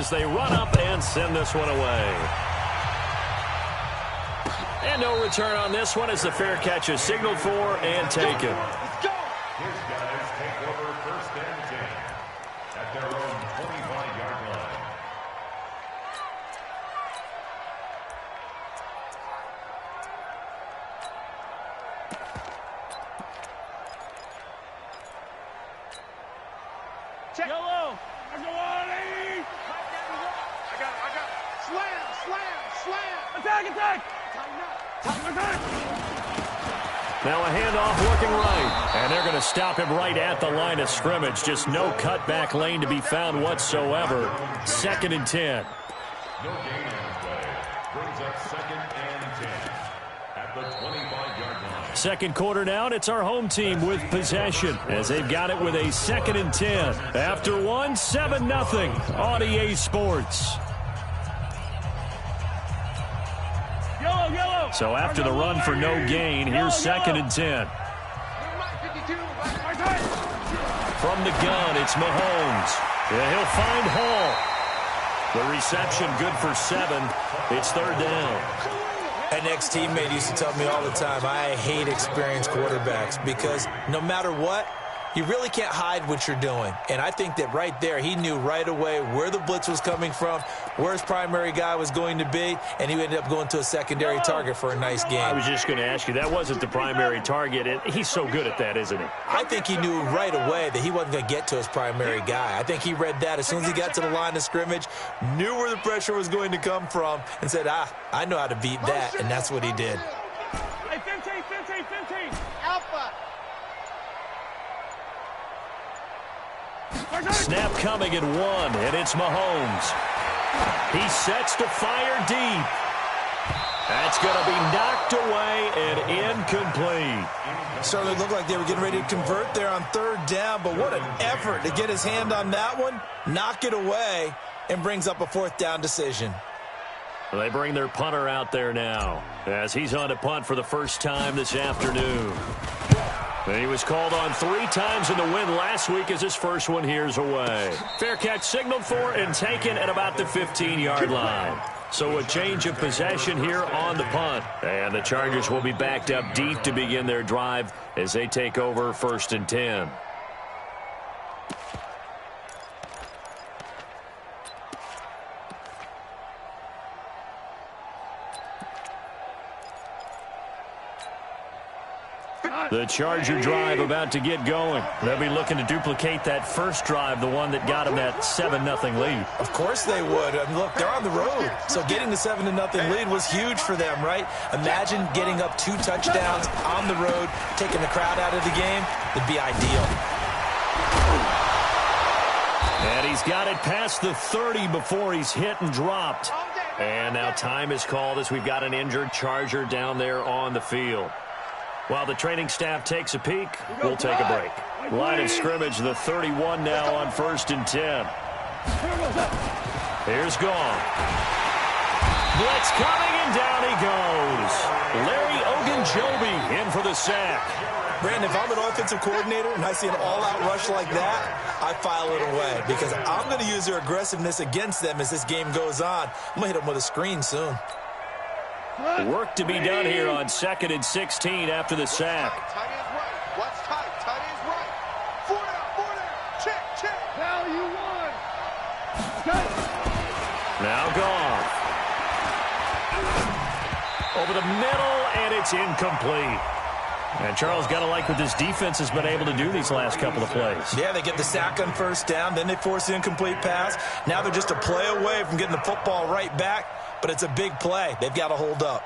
as they run up and send this one away. And no return on this one as the fair catch is signaled for and taken. Let's go. His guys take over first and 10 at their own 25-yard line. Check. Yellow. I go on, I got it. Slam. Attack. Now a handoff looking right. And they're going to stop him right at the line of scrimmage. Just no cutback lane to be found whatsoever. 2nd and 10. No gain on play. Brings up 2nd and 10 at the 25-yard line. Second quarter down, it's our home team with possession as they've got it with a 2nd and 10. After one, 7-0 on EA Sports. Yellow. So after the run for no gain, here's 2nd and 10. From the gun, it's Mahomes. Yeah, he'll find Hall. The reception good for 7. It's 3rd down. An ex-teammate used to tell me all the time, I hate experienced quarterbacks because no matter what, you really can't hide what you're doing. And I think that right there, he knew right away where the blitz was coming from, where his primary guy was going to be, and he ended up going to a secondary target for a nice game. I was just going to ask you, that wasn't the primary target. He's so good at that, isn't he? I think he knew right away that he wasn't going to get to his primary guy. I think he read that as soon as he got to the line of scrimmage, knew where the pressure was going to come from, and said, I know how to beat that, and that's what he did. Hey, 15. Alpha. Snap coming at 1, and it's Mahomes. He sets to fire deep. That's going to be knocked away and incomplete. Certainly looked like they were getting ready to convert there on 3rd down, but what an effort to get his hand on that one, knock it away, and brings up a 4th down decision. Well, they bring their punter out there now as he's on to punt for the first time this afternoon. And he was called on 3 times in the win last week as his first one here's away. Fair catch signaled for and taken at about the 15-yard line. So a change of possession here on the punt. And the Chargers will be backed up deep to begin their drive as they take over 1st and 10. The Charger drive about to get going. They'll be looking to duplicate that first drive, the one that got them that 7-0 lead. Of course they would. I mean, look, they're on the road. So getting the 7-0 lead was huge for them, right? Imagine getting up 2 touchdowns on the road, taking the crowd out of the game. It'd be ideal. And he's got it past the 30 before he's hit and dropped. And now time is called as we've got an injured Charger down there on the field. While the training staff takes a peek, we'll take a break. Line of scrimmage, the 31 now on 1st and 10. Here's Gone. Blitz coming, and down he goes. Larry Ogunjobi in for the sack. Brandon, if I'm an offensive coordinator and I see an all-out rush like that, I file it away because I'm going to use their aggressiveness against them as this game goes on. I'm going to hit them with a screen soon. Work to be done here on 2nd and 16 after the sack. Tight end's right. What's tight? Tight end's right. 4 down. Check. Now you won. Now Gone. Over the middle, and it's incomplete. And Charles, got to like what this defense has been able to do these last couple of plays. Yeah, they get the sack on 1st down, then they force the incomplete pass. Now they're just a play away from getting the football right back, but it's a big play. They've got to hold up.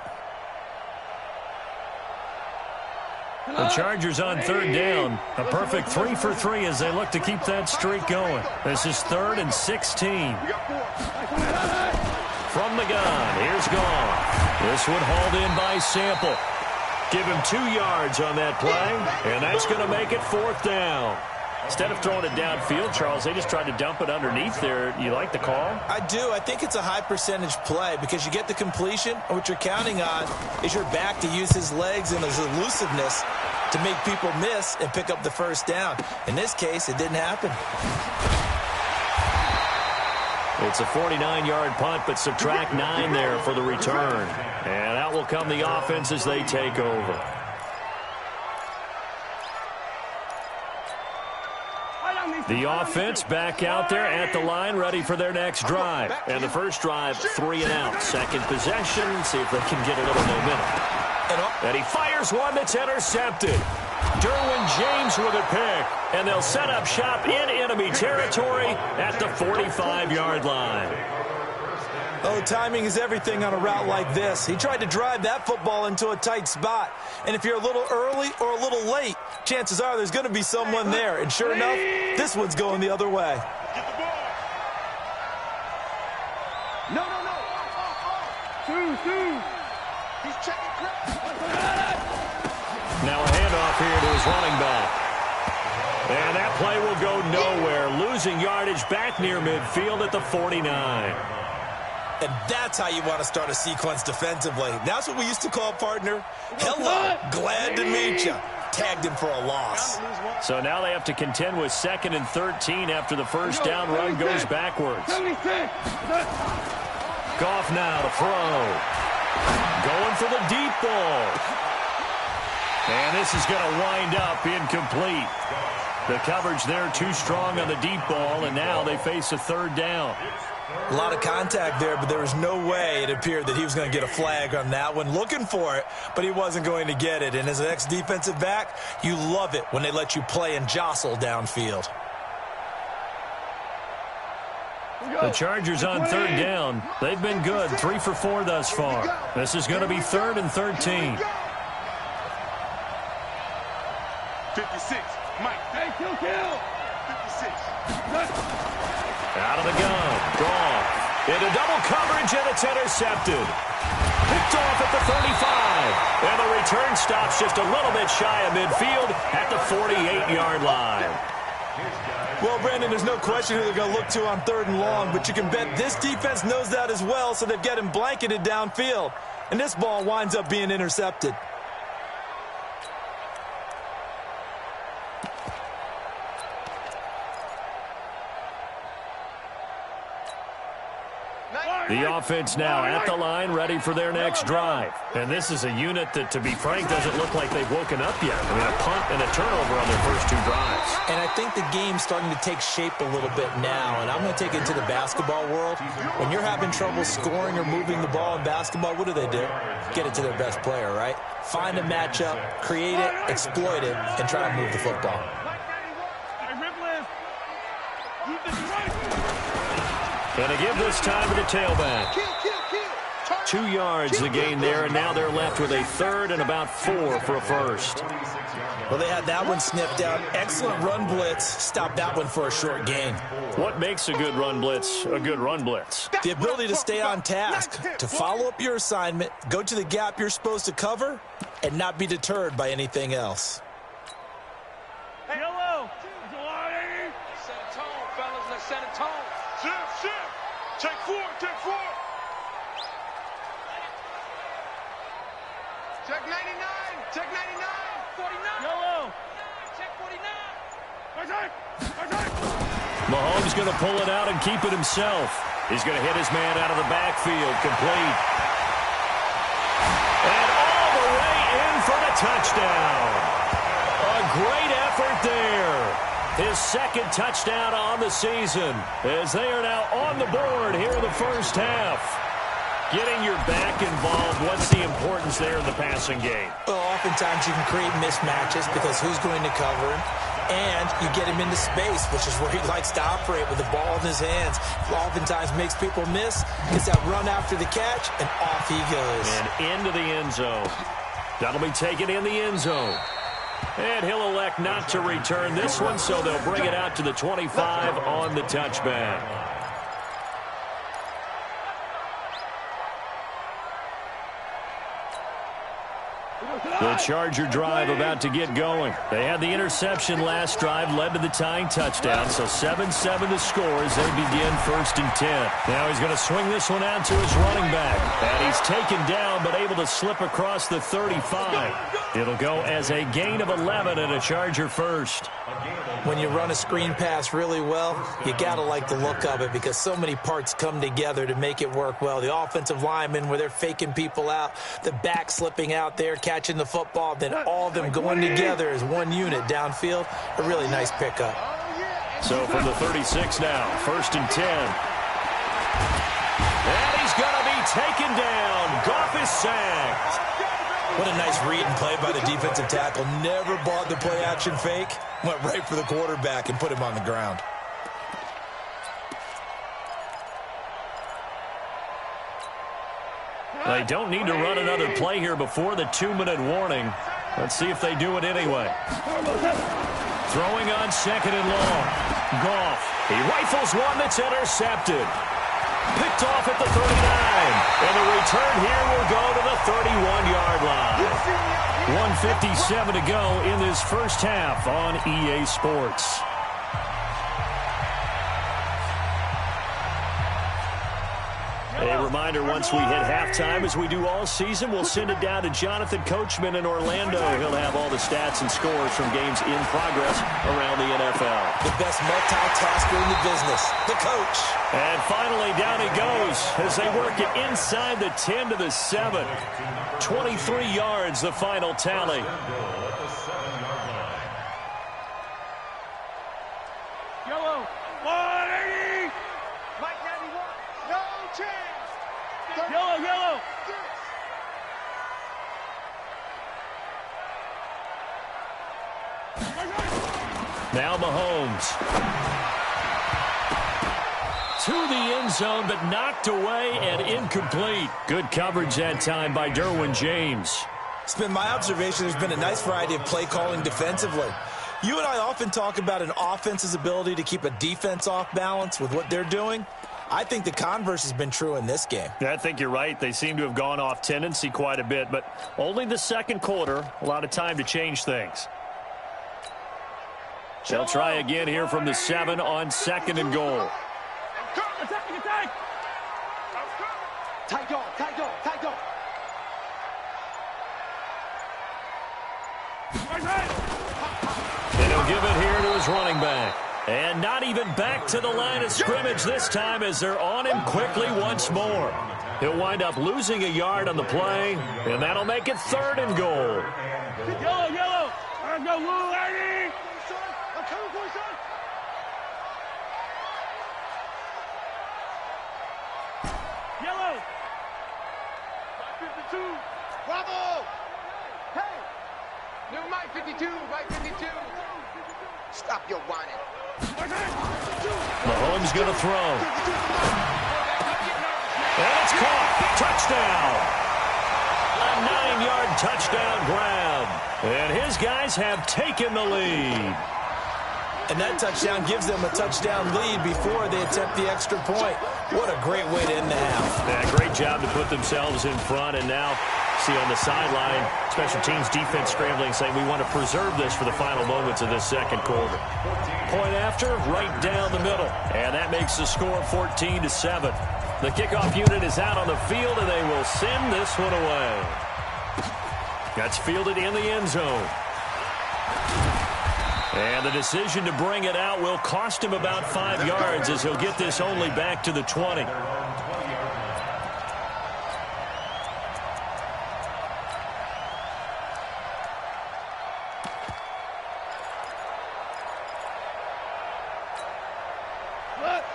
The Chargers on 3rd down. A perfect 3 for 3 as they look to keep that streak going. This is 3rd and 16. From the gun, here's Gone. This one hauled in by Sample. Give him 2 yards on that play, and that's going to make it 4th down. Instead of throwing it downfield, Charles, they just tried to dump it underneath there. You like the call? I do. I think it's a high percentage play because you get the completion, and what you're counting on is your back to use his legs and his elusiveness to make people miss and pick up the 1st down. In this case, it didn't happen. It's a 49-yard punt, but subtract 9 there for the return. And out will come the offense as they take over. The offense back out there at the line, ready for their next drive. And the first drive, 3 and out. Second possession, see if they can get a little momentum. And he fires one that's intercepted. Derwin James with a pick. And they'll set up shop in enemy territory at the 45-yard line. Oh, timing is everything on a route like this. He tried to drive that football into a tight spot. And if you're a little early or a little late, chances are there's going to be someone there. And sure enough, this one's going the other way. Get the ball. No. Two. He's checking Chris. Now a handoff here to his running back. And that play will go nowhere. Losing yardage back near midfield at the 49. And that's how you want to start a sequence defensively. That's what we used to call partner. Hello, glad to meet you. Tagged him for a loss. So now they have to contend with 2nd and 13 after the first down run goes backwards. Goff now to throw. Going for the deep ball. And this is going to wind up incomplete. The coverage there too strong on the deep ball, and now they face a 3rd down. A lot of contact there, but there was no way it appeared that he was going to get a flag on that one. Looking for it, but he wasn't going to get it. And as an ex-defensive back, you love it when they let you play and jostle downfield. The Chargers on 3rd down. They've been good, 3 for 4 thus far. This is going to be 3rd and 13. 56. Mike. Hey, kill. 56. Out of the gun. Gone. Into double coverage, and it's intercepted. Picked off at the 35. And the return stops just a little bit shy of midfield at the 48-yard line. Well, Brandon, there's no question who they're going to look to on 3rd and long, but you can bet this defense knows that as well, so they've got him blanketed downfield. And this ball winds up being intercepted. The offense now at the line, ready for their next drive. And this is a unit that, to be frank, doesn't look like they've woken up yet. I mean, a punt and a turnover on their first 2 drives. And I think the game's starting to take shape a little bit now, and I'm going to take it to the basketball world. When you're having trouble scoring or moving the ball in basketball, what do? Get it to their best player, right? Find a matchup, create it, exploit it, and try to move the football. And to give this time to the tailback. 2 yards the gain there, and now they're left with a 3rd and about 4 for a first. Well, they had that one sniffed out. Excellent run blitz. Stopped that one for a short gain. What makes a good run blitz a good run blitz? The ability to stay on task, to follow up your assignment, go to the gap you're supposed to cover, and not be deterred by anything else. Yellow. Set a tone, fellas. Let's set a tone. Shift. Take 4. Check 99. Check 99. 49. Yellow. Check 49. Mahomes going to pull it out and keep it himself. He's going to hit his man out of the backfield, complete. And all the way in for the touchdown. A great effort there. His 2nd touchdown on the season, as they are now on the board here in the first half. Getting your back involved, what's the importance there in the passing game? Well, oftentimes you can create mismatches because who's going to cover him, and you get him into space, which is where he likes to operate with the ball in his hands. Oftentimes makes people miss, gets that run after the catch, and off he goes. And into the end zone. That'll be taken in the end zone. And he'll elect not to return this one, so they'll bring it out to the 25 on the touchback. The Charger drive about to get going. They had the interception last drive, led to the tying touchdown, so 7-7 the score as they begin 1st and 10. Now he's going to swing this one out to his running back. And he's taken down but able to slip across the 35. It'll go as a gain of 11 and a Charger first. When you run a screen pass really well, you got to like the look of it because so many parts come together to make it work well. The offensive linemen where they're faking people out, the back slipping out there, catching the football, then all of them going together as one unit downfield. A really nice pickup. So from the 36 now, 1st and 10. And he's going to be taken down. Goff is sacked. What a nice read and play by the defensive tackle. Never bought the play-action fake. Went right for the quarterback and put him on the ground. They don't need to run another play here before the 2-minute warning. Let's see if they do it anyway. Throwing on 2nd and long. Goff. He rifles one that's intercepted. Picked off at the 39. And the return here will go to the 31-yard line. 1:57 to go in this first half on EA Sports. A reminder, once we hit halftime, as we do all season, we'll send it down to Jonathan Coachman in Orlando. He'll have all the stats and scores from games in progress around the NFL. The best multitasker in the business, the coach. And finally, down he goes as they work it inside the 10 to the 7. 23 yards, the final tally. Yellow. 180. Mike 91. No chance. Yellow. Now Mahomes. To the end zone, but knocked away and incomplete. Good coverage that time by Derwin James. It's been my observation there's been a nice variety of play calling defensively. You and I often talk about an offense's ability to keep a defense off balance with what they're doing. I think the converse has been true in this game. Yeah, I think you're right. They seem to have gone off tendency quite a bit, but only the second quarter. A lot of time to change things. They'll try again here from the 7 on 2nd and goal. Attack. Tight dog. And he'll give it here to his running back. And not even back to the line of scrimmage this time as they're on him quickly once more. He'll wind up losing a yard on the play, and that'll make it 3rd and goal. Yellow. Let's go, Woo, Eddie. I'm coming for you, son. Yellow. 52. Bravo. Hey. New Mike 52. Mike 52. Stop your whining. Mahomes going to throw. And it's caught. Touchdown. A 9-yard touchdown grab. And his guys have taken the lead. And that touchdown gives them a touchdown lead before they attempt the extra point. What a great way to end the half. Yeah, great job to put themselves in front. And now, see on the sideline, special teams defense scrambling, saying we want to preserve this for the final moments of this second quarter. Point after, right down the middle. And that makes the score 14-7. The kickoff unit is out on the field, and they will send this one away. That's fielded in the end zone. And the decision to bring it out will cost him about 5 yards as he'll get this only back to the 20.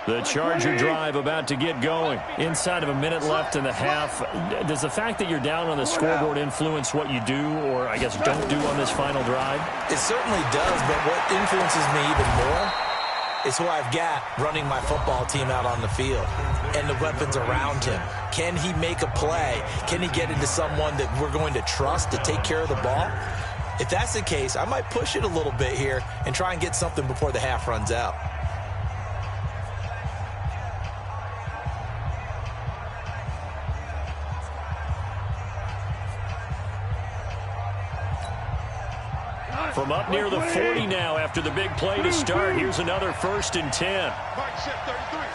The Charger drive about to get going. Inside of a minute left in the half. Does the fact that you're down on the scoreboard influence what you do, or I guess don't do on this final drive? It certainly does, but what influences me even more is who I've got running my football team out on the field and the weapons around him. Can he make a play? Can he get into someone that we're going to trust to take care of the ball? If that's the case, I might push it a little bit here and try and get something before the half runs out. From up near the 40 now after the big play to start. Here's another 1st and 10. Mike, set 33.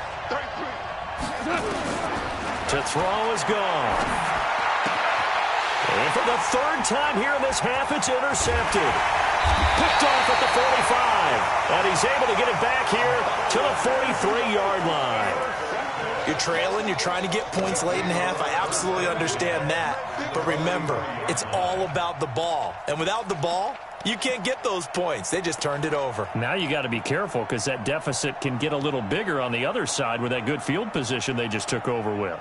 To throw is gone. And for the 3rd time here in this half, it's intercepted. Picked off at the 45. And he's able to get it back here to the 43-yard line. You're trailing, you're trying to get points late in half. I absolutely understand that. But remember, it's all about the ball. And without the ball, you can't get those points. They just turned it over. Now you got to be careful because that deficit can get a little bigger on the other side with that good field position they just took over with.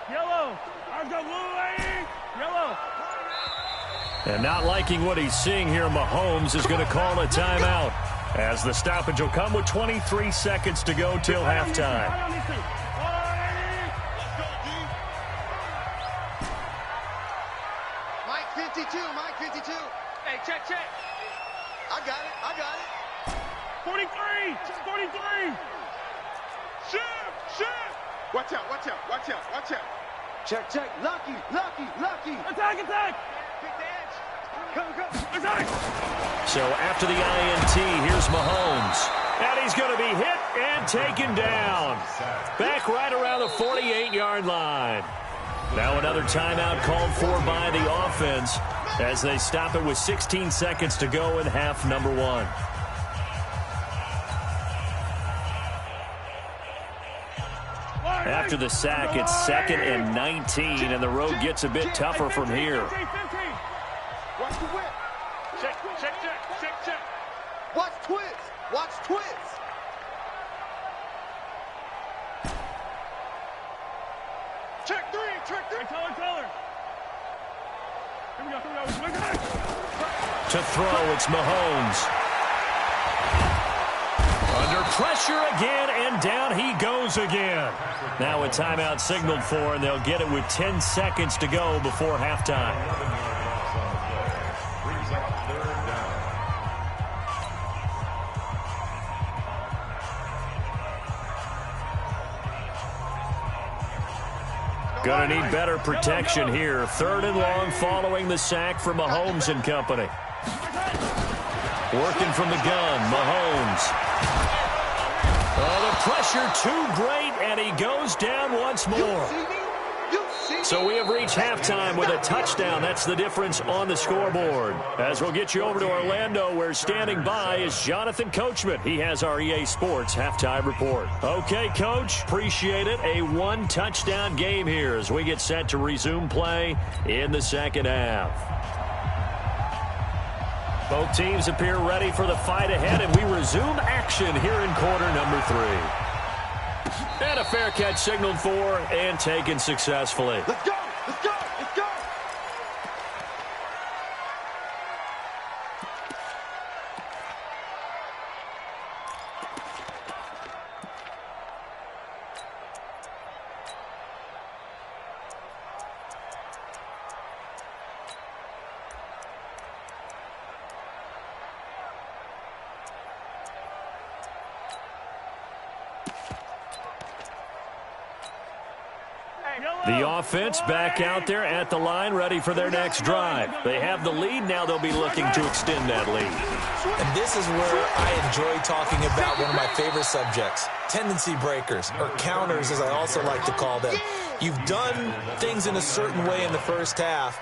Yellow. I've got blue lady. Yellow. And not liking what he's seeing here, Mahomes is going to call a timeout as the stoppage will come with 23 seconds to go till halftime. Mike 52, Mike 52. Hey, check. I got it. 43. Shoot. Watch out. Check. Lucky. Attack. Pick the edge. Come. Attack. So after the INT, here's Mahomes. And he's going to be hit and taken down. Back right around the 48-yard line. Now another timeout called for by the offense as they stop it with 16 seconds to go in half number 1. After the sack, it's 2nd and 19, and the road gets a bit tougher from here. Watch the whip. Check. Watch twist. Check 3. Taller. Here we go. To throw, it's Mahomes. Under pressure again, and down he goes again. Now a timeout signaled for, and they'll get it with 10 seconds to go before halftime. Gonna need better protection here. 3rd and long following the sack from Mahomes and company. Working from the gun, Mahomes. Oh, the pressure too great, and he goes down once more. So we have reached halftime with a touchdown. That's the difference on the scoreboard. As we'll get you over to Orlando, where standing by is Jonathan Coachman. He has our EA Sports halftime report. Okay, Coach, appreciate it. A 1-touchdown game here as we get set to resume play in the 2nd half. Both teams appear ready for the fight ahead, and we resume action here in quarter number 3. And a fair catch signaled for and taken successfully. Let's go. The offense back out there at the line, ready for their next drive. They have the lead. Now they'll be looking to extend that lead. And this is where I enjoy talking about one of my favorite subjects, tendency breakers, or counters as I also like to call them. You've done things in a certain way in the first half,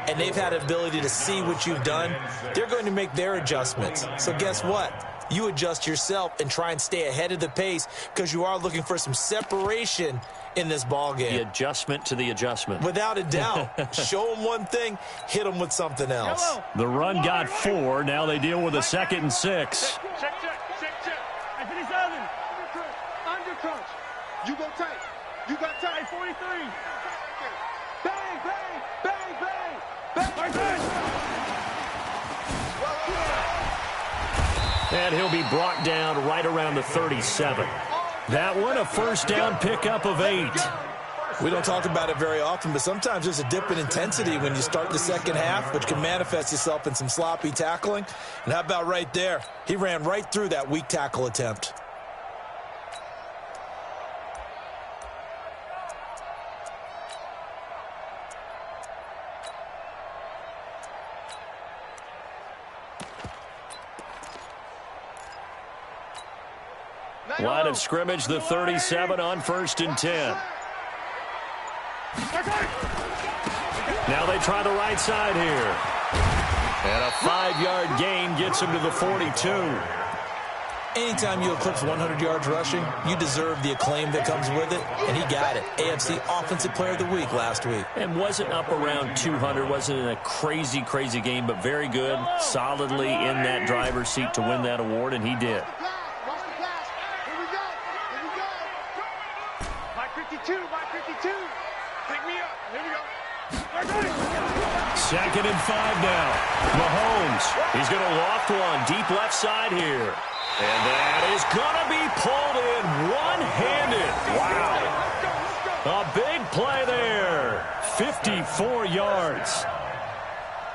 and they've had an ability to see what you've done. They're going to make their adjustments. So guess what? You adjust yourself and try and stay ahead of the pace because you are looking for some separation in this ball game. The adjustment to the adjustment. Without a doubt. Show them one thing, hit them with something else. The run got 4. Now they deal with a 2nd and 6. Check. 57. Undercrunch. You go tight. You got tight. 43. Bang. Right there. And he'll be brought down right around the 37. That one, a first down pickup of 8. We don't talk about it very often, but sometimes there's a dip in intensity when you start the second half, which can manifest itself in some sloppy tackling. And how about right there? He ran right through that weak tackle attempt. Line of scrimmage, the 37 on 1st and 10. Now they try the right side here. And a 5-yard gain gets him to the 42. Anytime you eclipse 100 yards rushing, you deserve the acclaim that comes with it, and he got it. AFC Offensive Player of the Week last week. And wasn't up around 200, wasn't in a crazy, crazy game, but very good, solidly in that driver's seat to win that award, and he did. My 52, my 52. Pick me up. Here we go. 2nd and 5 now. Mahomes, he's going to loft one deep left side here. And that is going to be pulled in one-handed. Wow. A big play there. 54 yards.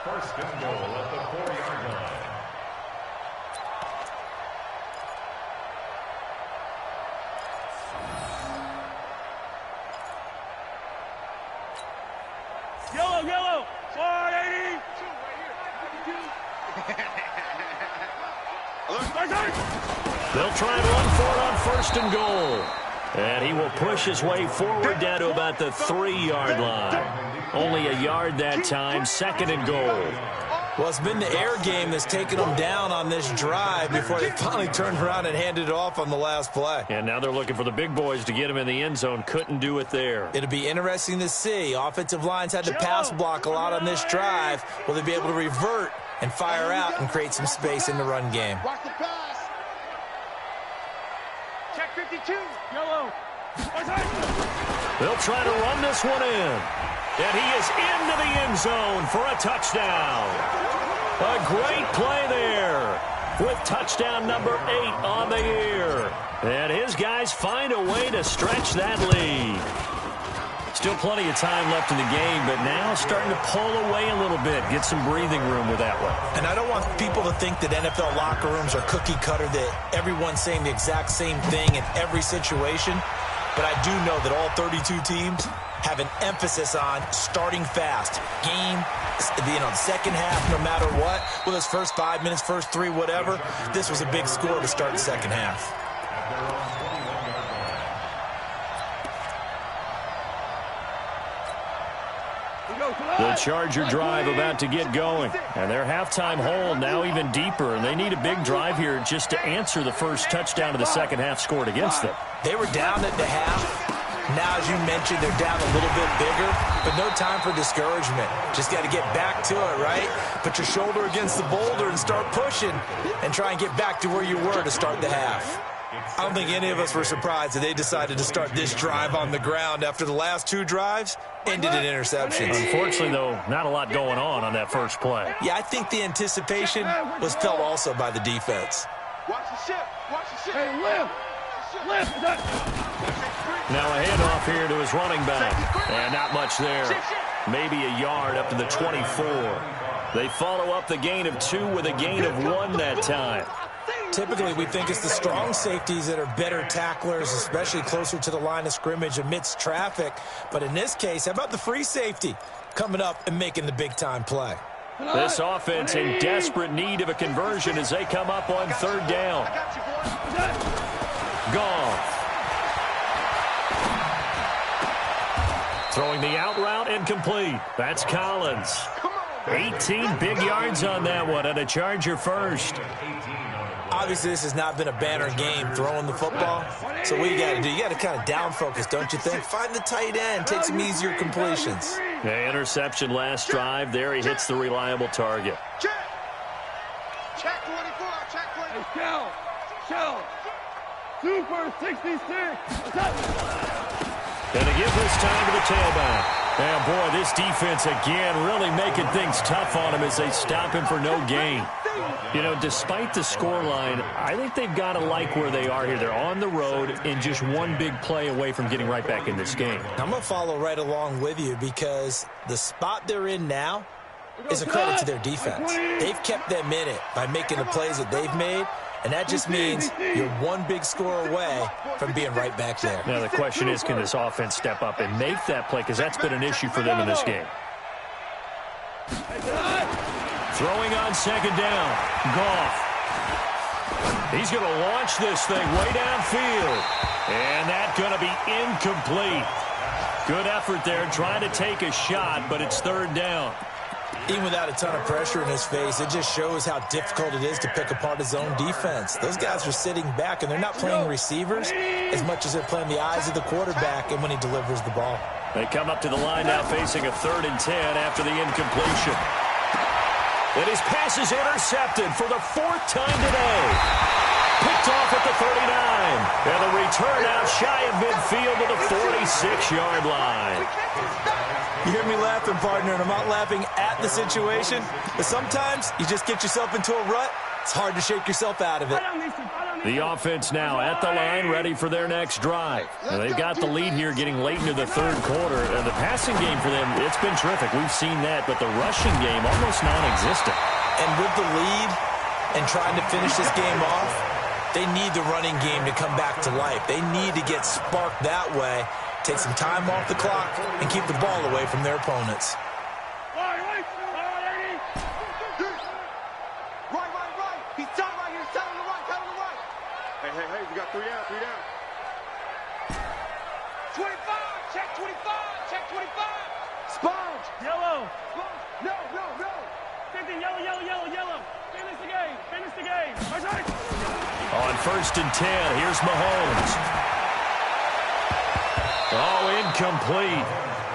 1st and goal at the 4-yard line. Yellow. 480. They'll try and run for it on 1st and goal. And he will push his way forward down to about the 3-yard line. Only a yard that time, 2nd and goal. Well, it's been the air game that's taken them down on this drive before they finally turned around and handed it off on the last play. And now they're looking for the big boys to get him in the end zone. Couldn't do it there. It'll be interesting to see. Offensive lines had to pass block a lot on this drive. Will they be able to revert and fire out and create some space in the run game? Watch the pass. Check 52. Yellow. They'll try to run this one in. And he is into the end zone for a touchdown. A great play there with touchdown number 8 on the year. And his guys find a way to stretch that lead. Still plenty of time left in the game, but now starting to pull away a little bit, get some breathing room with that one. And I don't want people to think that NFL locker rooms are cookie cutter, that everyone's saying the exact same thing in every situation. But I do know that all 32 teams have an emphasis on starting fast. Game, second half, no matter what. Well, those first 5 minutes, first 3, whatever. This was a big score to start the second half. The Charger drive about to get going. And their halftime hole now even deeper. And they need a big drive here just to answer the first touchdown of the second half scored against them. They were down at the half. Now, as you mentioned, they're down a little bit bigger, but no time for discouragement. Just got to get back to it, right? Put your shoulder against the boulder and start pushing and try and get back to where you were to start the half. I don't think any of us were surprised that they decided to start this drive on the ground after the last 2 drives ended in interceptions. Unfortunately, though, not a lot going on that first play. Yeah, I think the anticipation was felt also by the defense. Watch the ship. Watch the ship. Hey, lift. Now a handoff here to his running back. And not much there. Maybe a yard up to the 24. They follow up the gain of 2 with a gain of 1 that time. Typically, we think it's the strong safeties that are better tacklers, especially closer to the line of scrimmage amidst traffic. But in this case, how about the free safety coming up and making the big-time play? This offense in desperate need of a conversion as they come up on 3rd down. Goff. Throwing the out route incomplete. That's Collins. 18 big yards on that one and a Charger first. Obviously, this has not been a banner game throwing the football. So what you got to do, you got to kind of down focus, don't you think? Find the tight end, take some easier completions. The interception last drive. There he hits the reliable target. Check 24. Check 24. Shell. Super 66. And to give this time to the tailback. And, boy, this defense, again, really making things tough on him as they stop him for no gain. You know, despite the scoreline, I think they've got to like where they are here. They're on the road and just one big play away from getting right back in this game. I'm going to follow right along with you because the spot they're in now is a credit to their defense. They've kept them in it by making the plays that they've made. And that just means you're one big score away from being right back there. Now, the question is, can this offense step up and make that play? Because that's been an issue for them in this game. Throwing on 2nd down. Goff. He's going to launch this thing way downfield. And that's going to be incomplete. Good effort there trying to take a shot, but it's third down. Even without a ton of pressure in his face, it just shows how difficult it is to pick apart his own defense. Those guys are sitting back, and they're not playing receivers as much as they're playing the eyes of the quarterback and when he delivers the ball. They come up to the line now facing a 3rd and 10 after the incompletion. And his pass is intercepted for the 4th time today. Picked off at the 39. And the return out shy of midfield to the 46-yard line. You hear me laughing, partner, and I'm not laughing at the situation, but sometimes you just get yourself into a rut. It's hard to shake yourself out of it. The offense now at the line, ready for their next drive. And they've got the lead here getting late into the 3rd quarter. And the passing game for them, it's been terrific. We've seen that, but the rushing game almost non-existent. And with the lead and trying to finish this game off, they need the running game to come back to life. They need to get sparked that way, take some time off the clock, and keep the ball away from their opponents. Right. He's tied right here. Tied on the right. Hey, we got 3 down. 25. Check 25. Sponge. Yellow. No. 50, yellow. Finish the game. Right. On 1st and 10, here's Mahomes. Oh, incomplete.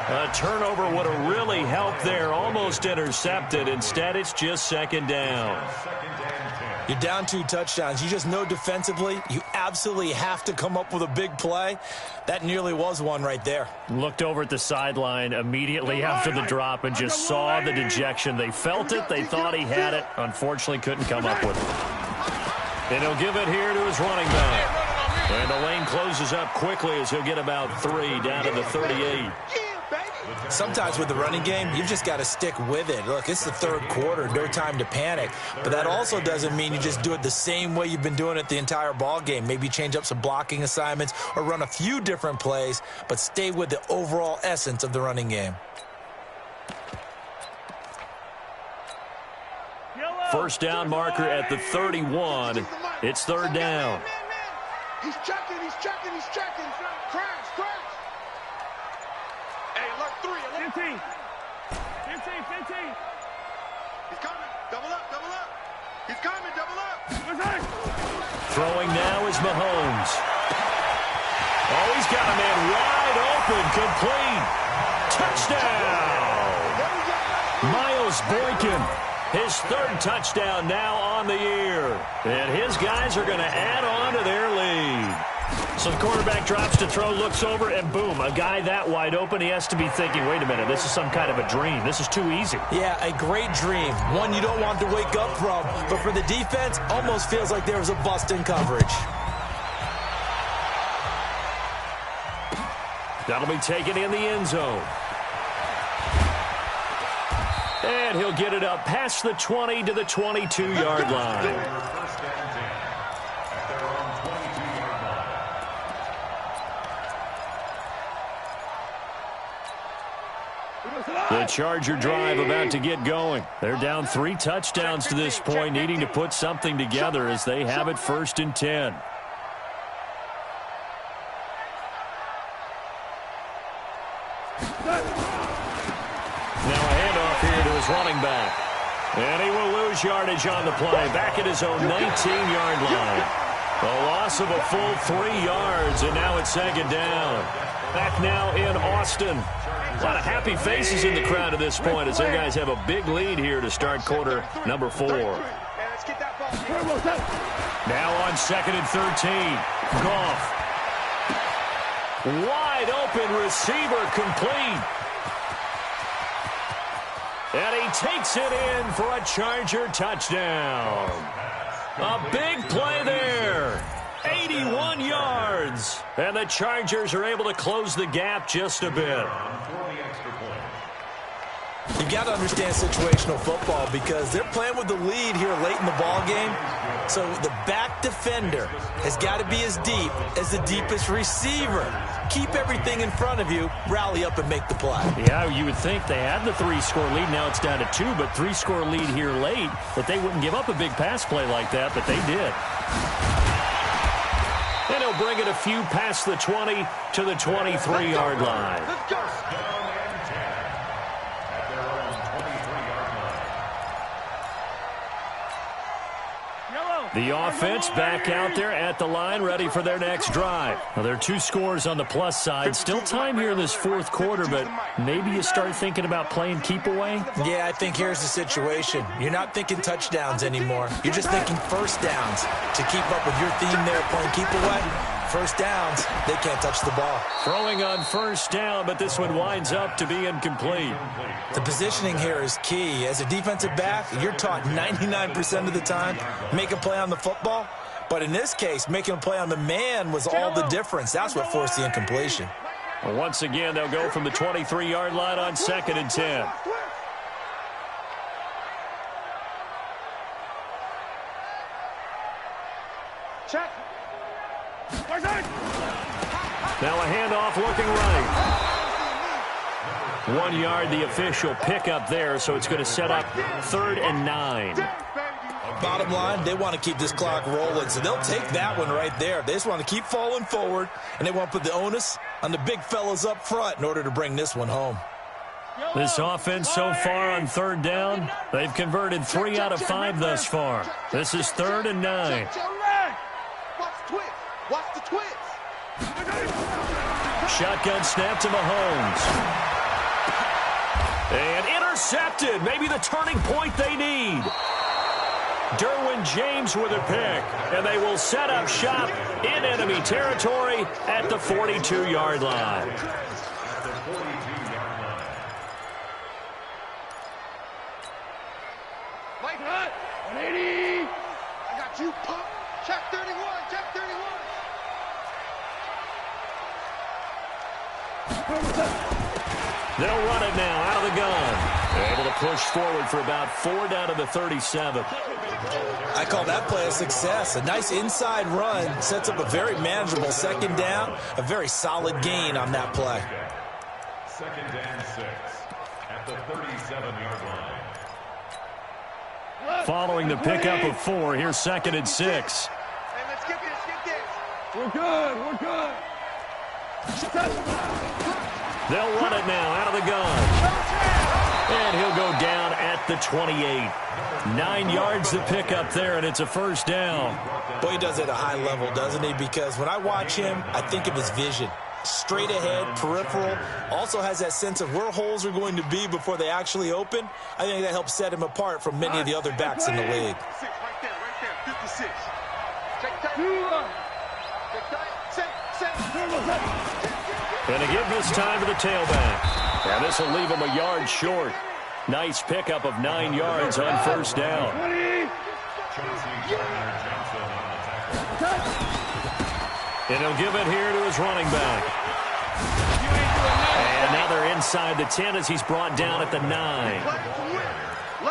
A turnover would have really helped there. Almost intercepted. Instead, it's just 2nd down. You're down 2 touchdowns. You just know defensively you absolutely have to come up with a big play. That nearly was one right there. Looked over at the sideline immediately after the drop and just saw the dejection. They felt it. They thought he had it. Unfortunately, couldn't come up with it. And he'll give it here to his running back. And the lane closes up quickly as he'll get about 3 down to the 38. Sometimes with the running game, you've just got to stick with it. Look, it's the 3rd quarter, no time to panic. But that also doesn't mean you just do it the same way you've been doing it the entire ball game. Maybe change up some blocking assignments or run a few different plays, but stay with the overall essence of the running game. First down marker at the 31. It's 3rd down. He's checking. Crash. Hey, alert 3. 15. He's coming. Double up. He's coming. Double up. Throwing now is Mahomes. Oh, he's got a man wide open, complete. Touchdown. Miles Boykin. His 3rd touchdown now on the year. And his guys are going to add on to their lead. So the quarterback drops to throw, looks over, and boom, a guy that wide open, he has to be thinking, wait a minute, this is some kind of a dream. This is too easy. Yeah, a great dream. One you don't want to wake up from. But for the defense, almost feels like there was a bust in coverage. That'll be taken in the end zone. And he'll get it up past the 20 to the 22-yard line. The Charger drive about to get going. They're down 3 touchdowns to this point, needing to put something together as they have it 1st and 10. Now a handoff here to his running back. And he will lose yardage on the play. Back at his own 19-yard line. A loss of a full 3 yards, and now it's 2nd down. Back now in Austin. A lot of happy faces in the crowd at this point as their guys have a big lead here to start quarter number 4. Now on 2nd and 13. Goff. Wide open receiver, complete. And he takes it in for a Charger touchdown. A big play there. 81 yards. And the Chargers are able to close the gap just a bit. You got to understand situational football because they're playing with the lead here late in the ball game. So the back defender has got to be as deep as the deepest receiver. Keep everything in front of you, rally up and make the play. Yeah, you would think they had the 3-score lead. Now it's down to 2, but 3-score lead here late, that they wouldn't give up a big pass play like that, but they did. And he'll bring it a few past the 20 to the 23-yard line. Let's go. The offense back out there at the line, ready for their next drive. Now, there are 2 scores on the plus side. Still time here in this fourth quarter, but maybe you start thinking about playing keep away? Yeah, I think here's the situation. You're not thinking touchdowns anymore. You're just thinking first downs. To keep up with your theme there, playing keep away, first downs, they can't touch the ball. Throwing on first down, but this one winds up to be incomplete. The positioning here is key. As a defensive back, you're taught 99% of the time, make a play on the football. But in this case, making a play on the man was all the difference. That's what forced the incompletion. Well, once again, they'll go from the 23-yard line on 2nd and 10. Check. Now a handoff looking right. 1 yard, the official pickup there, so it's going to set up 3rd and 9. Bottom line, they want to keep this clock rolling, so they'll take that one right there. They just want to keep falling forward, and they want to put the onus on the big fellas up front in order to bring this one home. This offense so far on 3rd down, they've converted 3 out of 5 thus far. This is 3rd and 9. Watch the twist. Watch the twist. Shotgun snap to Mahomes. And intercepted. Maybe the turning point they need. Derwin James with a pick. And they will set up shop in enemy territory at the 42-yard line. Mike Hunt. 180. I got you, pump. Check 31. Check 31. They'll run it now out of the gun. Able to push forward for about 4 down to the 37. I call that play a success. A nice inside run sets up a very manageable 2nd down, a very solid gain on that play. 2nd and 6 at the 37-yard line. Following the pickup of 4, here's 2nd and 6. Hey, let's get this. We're good. We're good. They'll run it now out of the gun. And he'll go down at the 28. 9 yards to pick up there, and it's a 1st down. Boy, he does it at a high level, doesn't he? Because when I watch him, I think of his vision. Straight ahead, peripheral, also has that sense of where holes are going to be before they actually open. I think that helps set him apart from many of the other backs in the league. 56, right there, 56. Check time. Check time. And to give this time to the tailback. And this will leave him a yard short. Nice pickup of 9 yards on 1st down. And he'll give it here to his running back. And now they're inside the 10 as he's brought down at the 9.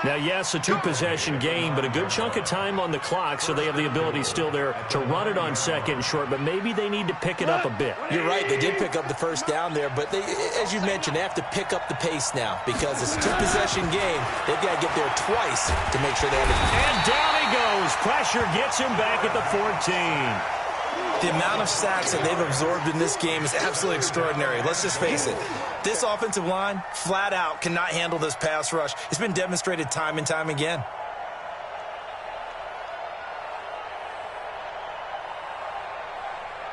Now, yes, a 2-possession game, but a good chunk of time on the clock, so they have the ability still there to run it on 2nd and short, but maybe they need to pick it up a bit. You're right. They did pick up the 1st down there, but they, as you mentioned, they have to pick up the pace now because it's a 2-possession game. They've got to get there twice to make sure they have it. And down he goes. Pressure gets him back at the 14. The amount of sacks that they've absorbed in this game is absolutely extraordinary. Let's just face it. This offensive line, flat out, cannot handle this pass rush. It's been demonstrated time and time again.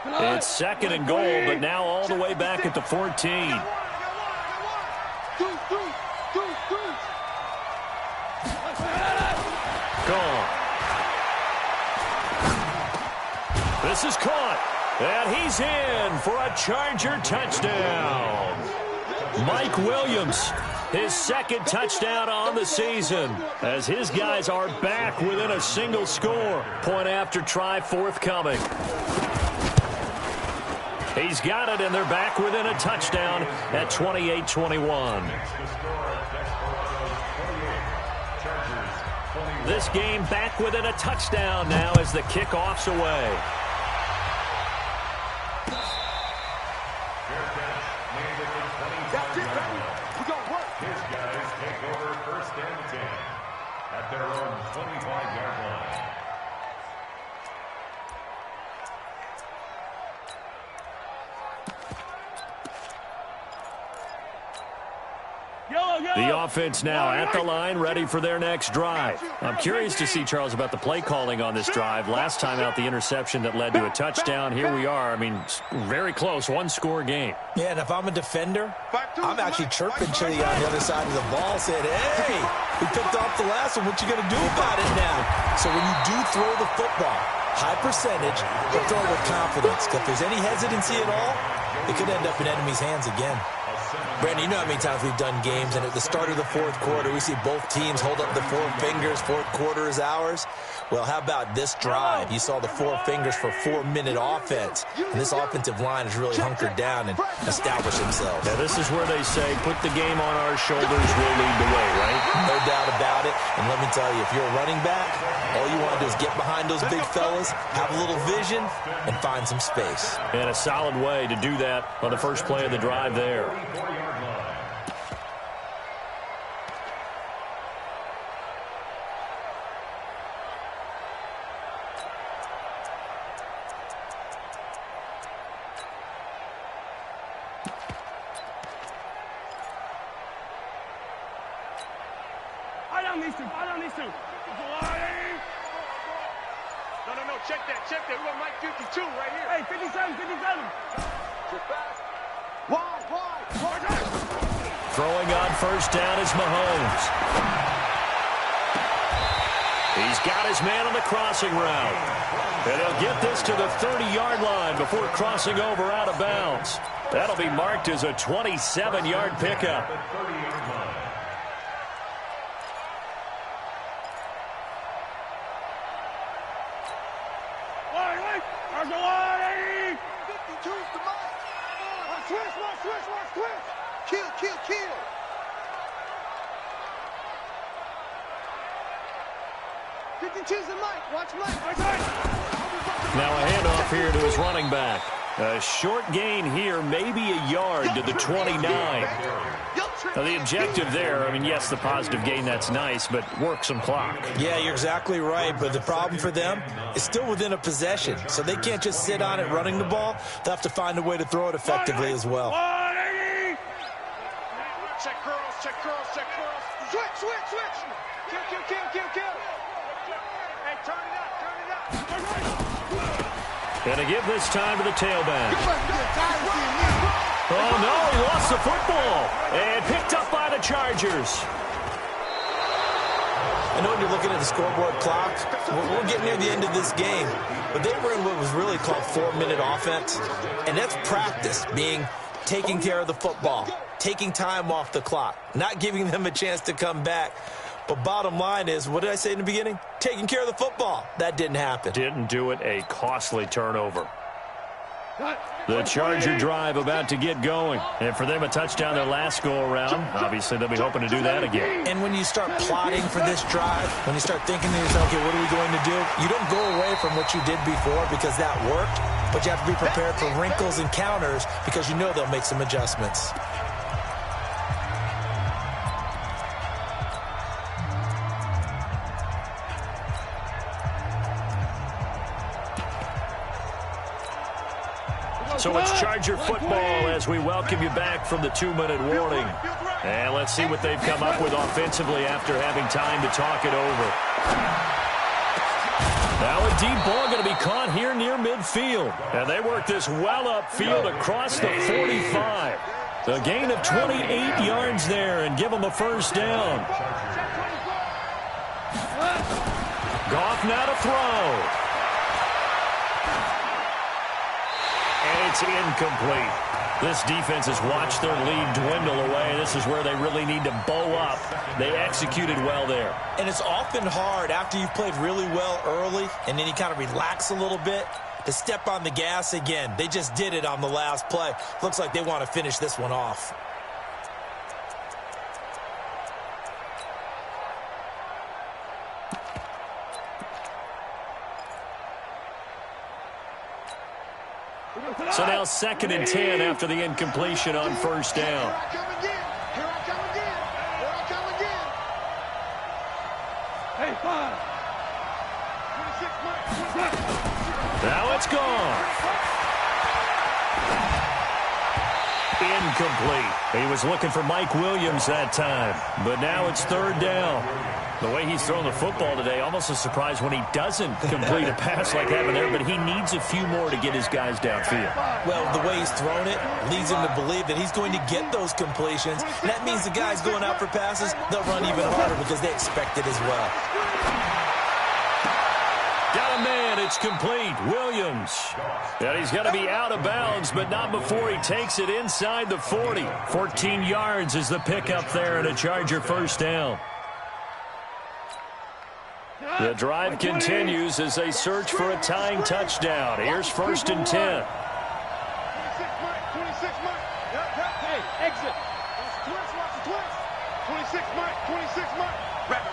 It's 2nd and goal, but now all the way back at the 14. Gone. This is caught, and he's in for a Charger touchdown. Mike Williams, his 2nd touchdown on the season, as his guys are back within a single score. Point after try forthcoming. He's got it, and they're back within a touchdown at 28-21. this game back within a touchdown now as the kickoff's away. That's it, baby. We got work. His guys take over first and 10 at their own 25-yard line. The offense now at the line, ready for their next drive. I'm curious to see, Charles, about the play calling on this drive. Last time out, the interception that led to a touchdown. Here we are. I mean, very close, one-score game. Yeah, and if I'm a defender, I'm actually chirping to you on the other side of the ball, saying, hey, we picked off the last one. What you going to do about it now? So when you do throw the football, high percentage, but throw it with confidence. Because if there's any hesitancy at all, it could end up in enemy's hands again. Brandon, you know how many times we've done games, and at the start of the fourth quarter, we see both teams hold up the four fingers, fourth quarter is ours. Well, how about this drive? You saw the four fingers for 4-minute offense, and this offensive line has really hunkered down and established themselves. Now, this is where they say, put the game on our shoulders, we'll lead the way, right? No doubt about it, and let me tell you, if you're a running back, all you want to do is get behind those big fellas, have a little vision, and find some space. And a solid way to do that on the first play of the drive there. No, check that. We want Mike 52 right here. Hey, 57. Get back. Wide. Throwing on first down is Mahomes. He's got his man on the crossing route. And he'll get this to the 30-yard line before crossing over out of bounds. That'll be marked as a 27-yard pickup. Kill. Watch Mike. Now a handoff here to his running back. A short gain here, maybe a yard to the 29. Now the objective there, I mean, yes, the positive gain, that's nice, but work some clock. Yeah, you're exactly right, but the problem for them is still within a possession, so they can't just sit on it running the ball. They'll have to find a way to throw it effectively as well. Check curls. Switch. Kill. Hey, turn it up. And to give this time to the tailback. Oh, no, he lost the football. And picked up by the Chargers. I know when you're looking at the scoreboard clock, we're getting near the end of this game, but they were in what was really called 4-minute offense, and that's practice, being taking care of the football, taking time off the clock, not giving them a chance to come back. But bottom line is, what did I say in the beginning? Taking care of the football. That didn't happen. Didn't do it. A costly turnover. The Charger drive about to get going. And for them, a touchdown their last go-around. Obviously, they'll be hoping to do that again. And when you start plotting for this drive, when you start thinking to yourself, okay, what are we going to do? You don't go away from what you did before because that worked, but you have to be prepared for wrinkles and counters because you know they'll make some adjustments. So it's Charger football as we welcome you back from the 2-minute warning. And let's see what they've come up with offensively after having time to talk it over. Now a deep ball going to be caught here near midfield. And they work this well upfield across the 45. A gain of 28 yards there and give them a first down. Goff now to throw. And it's incomplete. This defense has watched their lead dwindle away. This is where they really need to bow up. They executed well there. And it's often hard after you've played really well early and then you kind of relax a little bit to step on the gas again. They just did it on the last play. Looks like they want to finish this one off. So now 2nd and 10 after the incompletion on first down. Here I come again. Here I come again. Here I come again. Hey, 5. 26, Mike. Now it's gone. Incomplete. He was looking for Mike Williams that time, but now it's 3rd down. The way he's thrown the football today, almost a surprise when he doesn't complete a pass like that there, but he needs a few more to get his guys downfield. Well, the way he's thrown it leads him to believe that he's going to get those completions. And that means the guys going out for passes, they'll run even harder because they expect it as well. Got a man, it's complete. Williams. And he's got to be out of bounds, but not before he takes it inside the 40. 14 yards is the pickup there and a Charger first down. The drive continues as they search for a tying touchdown. Here's 1st and 10. 26, Mike. 26, Mike. Hey, exit. Watch the twist. Watch the twist. 26, Mike. 26, Mike. Wrap.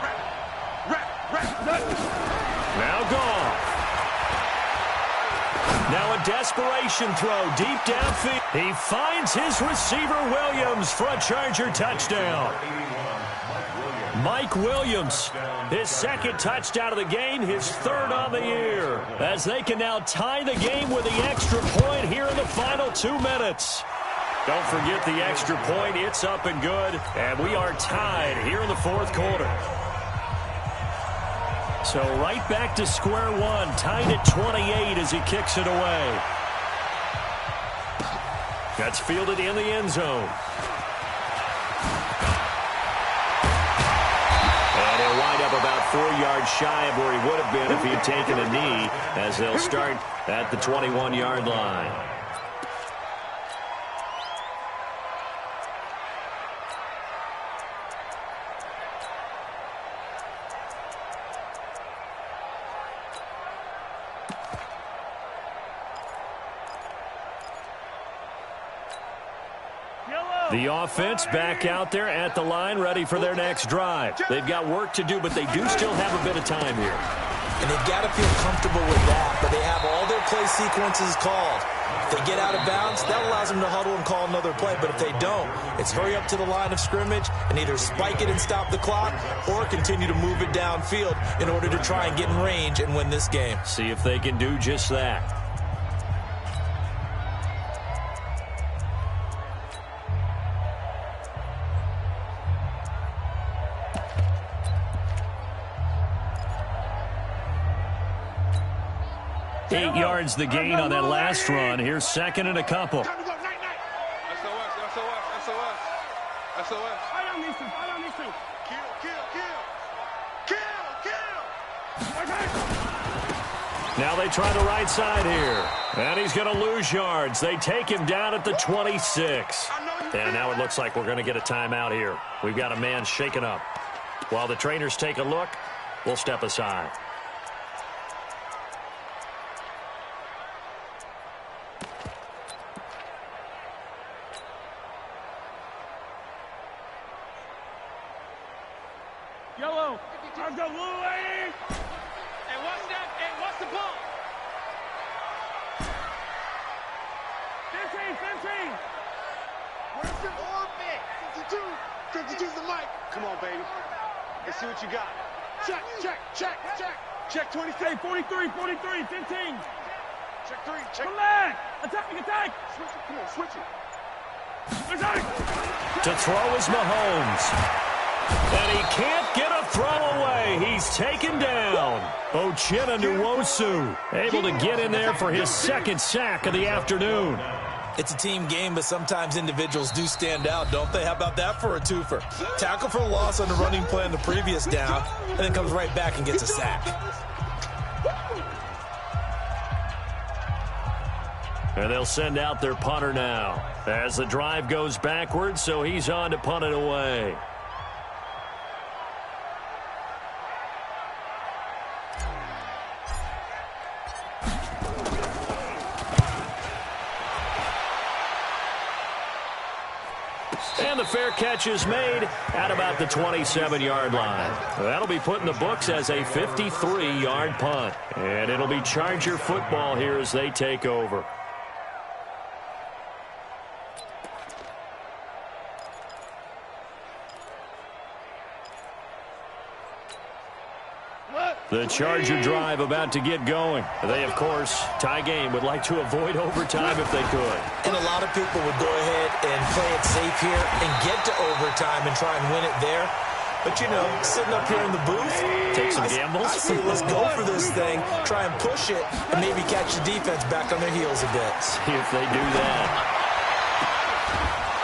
Now gone. Now a desperation throw deep downfield. He finds his receiver Williams for a Charger touchdown. Mike Williams, his 2nd touchdown of the game, his 3rd on the year, as they can now tie the game with the extra point here in the final 2 minutes. Don't forget the extra point. It's up and good, and we are tied here in the 4th quarter. So right back to square one, tied at 28 as he kicks it away. That's fielded in the end zone. And he'll wind up about 4 yards shy of where he would have been if he had taken a knee, as they'll start at the 21-yard line. The offense back out there at the line, ready for their next drive. They've got work to do, but they do still have a bit of time here. And they've got to feel comfortable with that, but they have all their play sequences called. If they get out of bounds, that allows them to huddle and call another play, but if they don't, it's hurry up to the line of scrimmage and either spike it and stop the clock or continue to move it downfield in order to try and get in range and win this game. See if they can do just that. Eight yards the gain on that last run. Here's 2nd and a couple. Time to go. Night. SOS. I don't need to. Kill. Now they try the right side here. And he's going to lose yards. They take him down at the 26. And now it looks like we're going to get a timeout here. We've got a man shaken up. While the trainers take a look, we'll step aside. Yellow. I've got blue lady. And what's that? And what's the ball? 15. Where's the orbit? 52. 52's the mic. Come on, baby. Let's see what you got. Check 26. Hey, 43, 15. Check 3. Come back. Attack. Switch it. Come on, switch it. Attack. To throw is Mahomes. And he can't get a throw away. He's taken down. Uchenna Nwosu able to get in there for his 2nd sack of the afternoon. It's a team game, but sometimes individuals do stand out, don't they? How about that for a twofer? Tackle for loss on the running play on the previous down, and then comes right back and gets a sack. And they'll send out their punter now as the drive goes backwards, so he's on to punt it away. And the fair catch is made at about the 27-yard line. That'll be put in the books as a 53-yard punt. And it'll be Charger football here as they take over. The Charger drive about to get going. They, of course, tie game, would like to avoid overtime if they could. And a lot of people would go ahead and play it safe here and get to overtime and try and win it there. But, you know, sitting up here in the booth, take some gambles. I say let's go for this thing, try and push it, and maybe catch the defense back on their heels a bit. See if they do that.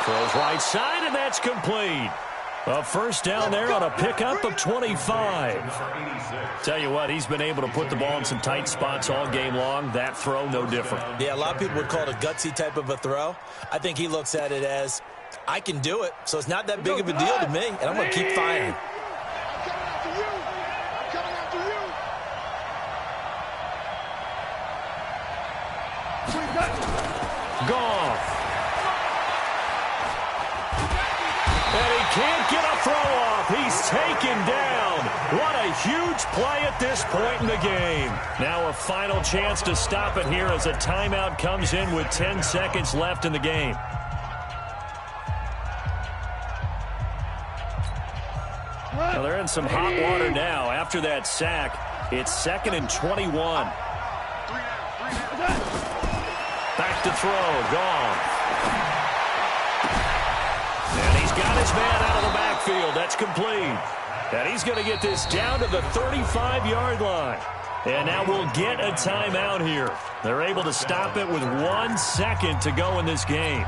Throws right side, and that's complete. A first down there on a pickup of 25. Tell you what, he's been able to put the ball in some tight spots all game long. That throw, no different. Yeah, a lot of people would call it a gutsy type of a throw. I think he looks at it as, I can do it, so it's not that big of a deal to me, and I'm going to keep firing. Goff. And he can't get a throw off. He's taken down. What a huge play at this point in the game. Now a final chance to stop it here as a timeout comes in with 10 seconds left in the game. Well, they're in some hot water now. After that sack, it's 2nd and 21. Back to throw. Gone. And he's got his man out of the backfield. That's complete. And he's going to get this down to the 35-yard line. And now we'll get a timeout here. They're able to stop it with 1 second to go in this game.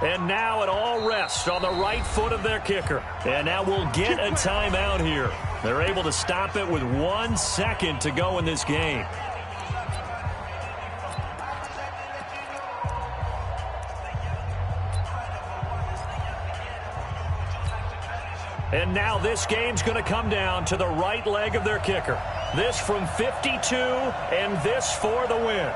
And now it all rests on the right foot of their kicker. And now we'll get a timeout here. They're able to stop it with 1 second to go in this game. And now this game's going to come down to the right leg of their kicker. This from 52, and this for the win.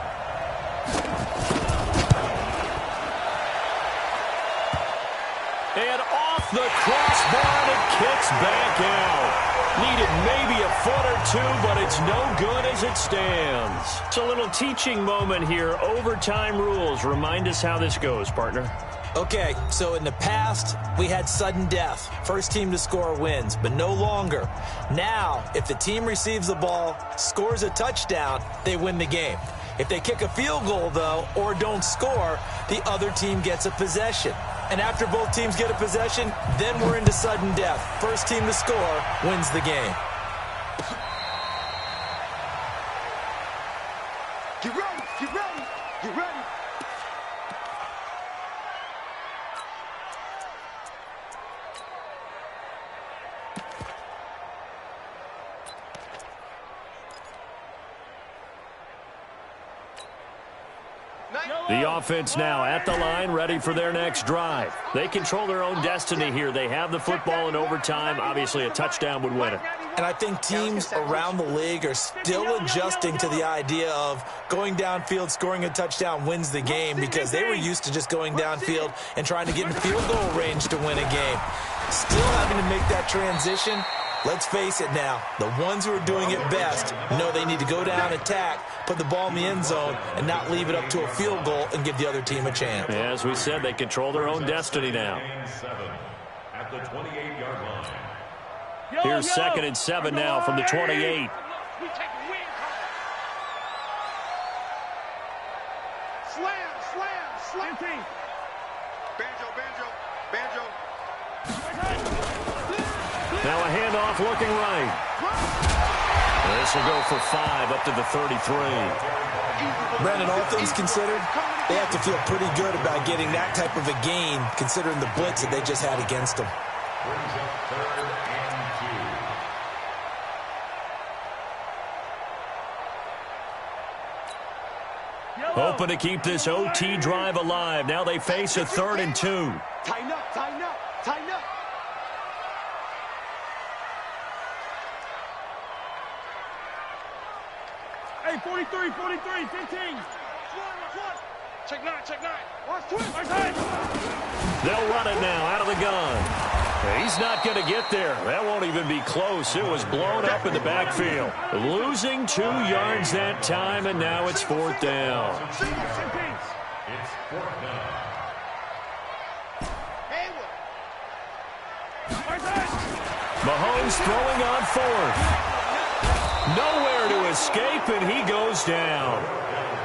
And off the crossbar, and it kicks back out. Needed maybe a foot or two, but it's no good as it stands. It's a little teaching moment here. Overtime rules. Remind us how this goes, partner. Okay, so in the past, we had sudden death. First team to score wins, but no longer. Now, if the team receives the ball, scores a touchdown, they win the game. If they kick a field goal, though, or don't score, the other team gets a possession. And after both teams get a possession, then we're into sudden death. First team to score wins the game. Get ready, get ready, get ready. The offense now at the line, ready for their next drive. They control their own destiny here. They have the football in overtime. Obviously, a touchdown would win it. And I think teams around the league are still adjusting to the idea of going downfield, scoring a touchdown wins the game, because they were used to just going downfield and trying to get in field goal range to win a game. Still having to make that transition. Let's face it now, the ones who are doing it best know they need to go down, attack, put the ball in the end zone, and not leave it up to a field goal and give the other team a chance. As we said, they control their own destiny now. At the 28-yard line. Here's 2nd and 7 now from the 28. Slam, slam, slam. Banjo, banjo, banjo. Now a handoff looking right. This will go for 5 up to the 33. Brandon, all things considered, they have to feel pretty good about getting that type of a gain, considering the blitz that they just had against them. Brings up 3rd and 2. Hoping to keep this OT drive alive. Now they face a 3rd and 2. Tighten up, tighten up, tighten up. Hey, 43, 43, 15. Check 9, check 9. Watch twist. They'll run it now out of the gun. He's not going to get there. That won't even be close. It was blown up in the backfield. Losing 2 yards that time, and now it's 4th down. It's 4th down. Mahomes Jones throwing on fourth. Nowhere to escape, and he goes down.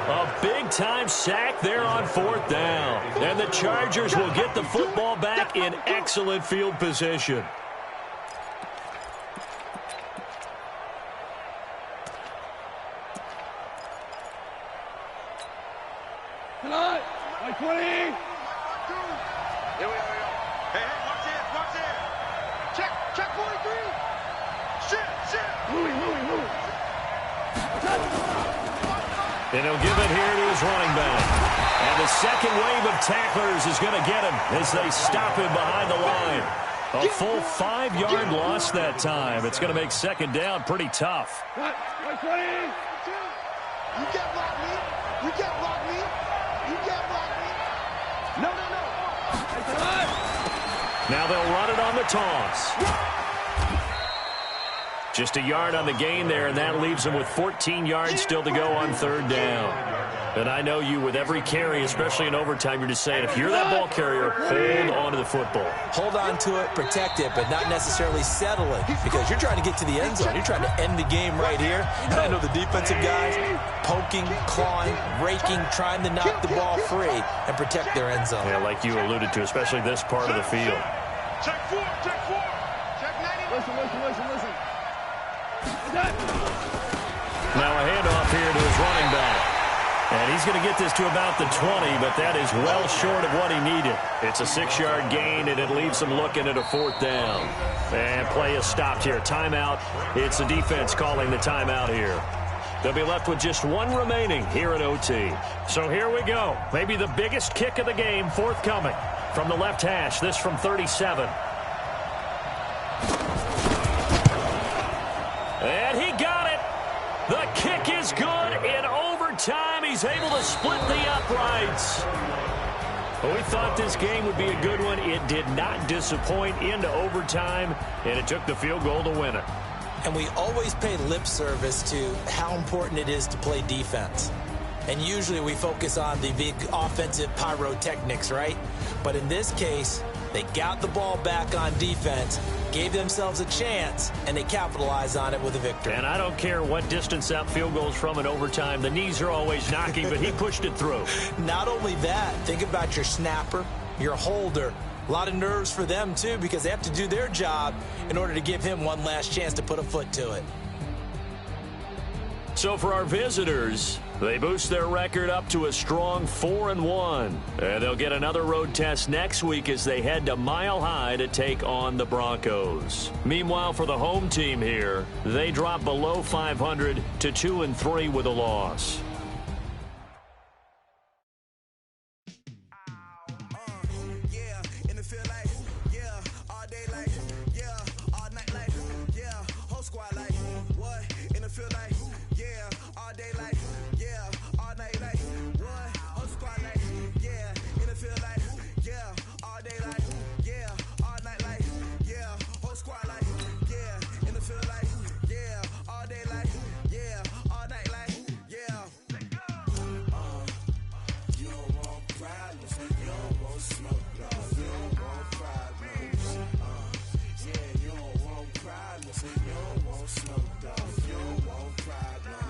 A big-time sack there on fourth down. And the Chargers will get the football back in excellent field position. Tonight, like 20. Here we are. Hey, watch it. Check 43. Shit. Move. And he'll give it here to his running back. And the second wave of tacklers is going to get him as they stop him behind the line. A full 5-yard loss that time. It's going to make second down pretty tough. Like 20. You can't block me. You can't block me. You can't block me. No. Now they'll run it on the toss. Just a yard on the gain there, and that leaves them with 14 yards still to go on third down. And I know you, with every carry, especially in overtime, you're just saying, if you're that ball carrier, hold on to the football. Hold on to it, protect it, but not necessarily settle it, because you're trying to get to the end zone. You're trying to end the game right here. And I know the defensive guys poking, clawing, raking, trying to knock the ball free and protect their end zone. Yeah, like you alluded to, especially this part of the field. Check 4. Check 90. Listen. Now a handoff here to his running back. And he's going to get this to about the 20, but that is well short of what he needed. It's a 6-yard gain, and it leaves him looking at a fourth down. And play is stopped here. Timeout. It's the defense calling the timeout here. They'll be left with just one remaining here at OT. So here we go. Maybe the biggest kick of the game forthcoming. From the left hash, this from 37. And he got it. The kick is good in overtime. He's able to split the uprights. Well, we thought this game would be a good one. It did not disappoint into overtime, and it took the field goal to win it. And we always pay lip service to how important it is to play defense. And usually we focus on the big offensive pyrotechnics, right? But in this case, they got the ball back on defense, gave themselves a chance, and they capitalized on it with a victory. And I don't care what distance that field goes from in overtime. The knees are always knocking, but he pushed it through. Not only that, think about your snapper, your holder. A lot of nerves for them, too, because they have to do their job in order to give him one last chance to put a foot to it. So for our visitors, they boost their record up to a strong 4-1. And they'll get another road test next week as they head to Mile High to take on the Broncos. Meanwhile, for the home team here, they drop below 500 to 2-3 with a loss. You don't want smoke, though. You don't want problems.